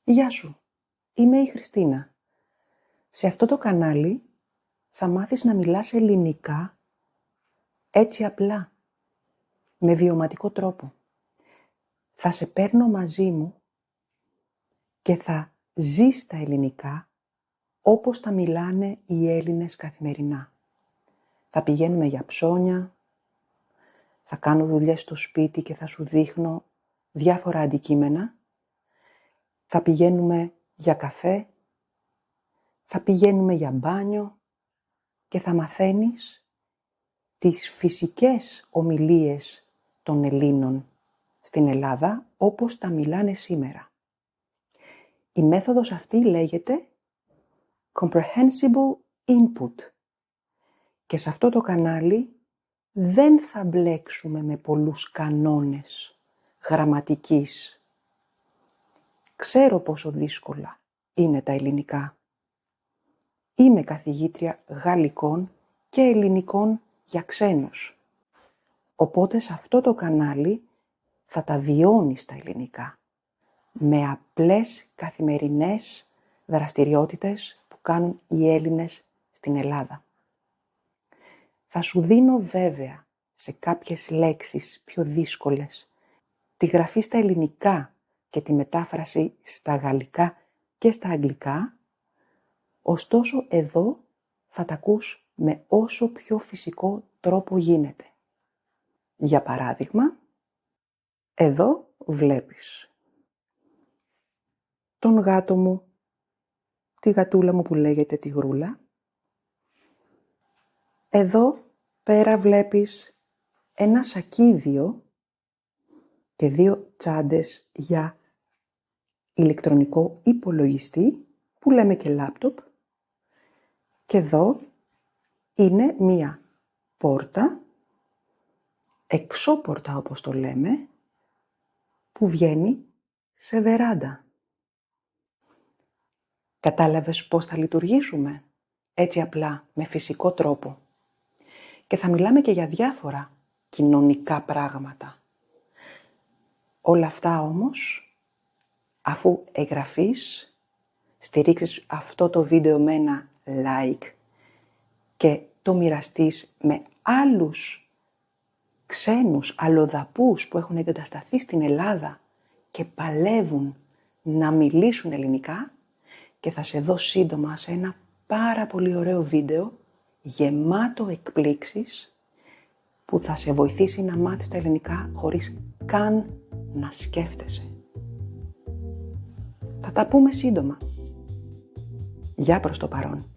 Γεια σου, είμαι η Χριστίνα. Σε αυτό το κανάλι θα μάθεις να μιλάς ελληνικά έτσι απλά, με βιωματικό τρόπο. Θα σε παίρνω μαζί μου και θα ζεις τα ελληνικά όπως τα μιλάνε οι Έλληνες καθημερινά. Θα πηγαίνουμε για ψώνια, θα κάνω δουλειές στο σπίτι και θα σου δείχνω διάφορα αντικείμενα. Θα πηγαίνουμε για καφέ, θα πηγαίνουμε για μπάνιο και θα μαθαίνεις τις φυσικές ομιλίες των Ελλήνων στην Ελλάδα όπως τα μιλάνε σήμερα. Η μέθοδος αυτή λέγεται Comprehensible Input και σε αυτό το κανάλι δεν θα μπλέξουμε με πολλούς κανόνες γραμματικής. Ξέρω πόσο δύσκολα είναι τα ελληνικά. Είμαι καθηγήτρια γαλλικών και ελληνικών για ξένους. Οπότε σε αυτό το κανάλι θα τα βιώνεις τα ελληνικά. Με απλές καθημερινές δραστηριότητες που κάνουν οι Έλληνες στην Ελλάδα. Θα σου δίνω βέβαια σε κάποιες λέξεις πιο δύσκολες τη γραφή στα ελληνικά και τη μετάφραση στα γαλλικά και στα αγγλικά, ωστόσο εδώ θα τα ακούς με όσο πιο φυσικό τρόπο γίνεται. Για παράδειγμα, εδώ βλέπεις τον γάτο μου, τη γατούλα μου που λέγεται Τιγρούλα. Εδώ πέρα βλέπεις ένα σακίδιο και 2 τσάντες για ηλεκτρονικό υπολογιστή που λέμε και λάπτοπ. Και εδώ είναι μία πόρτα, εξώπορτα όπως το λέμε, που βγαίνει σε βεράντα. Κατάλαβες πώς θα λειτουργήσουμε? Έτσι απλά, με φυσικό τρόπο. Και θα μιλάμε και για διάφορα κοινωνικά πράγματα. Όλα αυτά όμως, αφού εγγραφείς, στηρίξεις αυτό το βίντεο με ένα like και το μοιραστείς με άλλους ξένους αλλοδαπούς που έχουν εγκατασταθεί στην Ελλάδα και παλεύουν να μιλήσουν ελληνικά, και θα σε δω σύντομα σε ένα πάρα πολύ ωραίο βίντεο γεμάτο εκπλήξεις που θα σε βοηθήσει να μάθεις τα ελληνικά χωρίς καν να σκέφτεσαι. Θα τα πούμε σύντομα. Γεια προς το παρόν.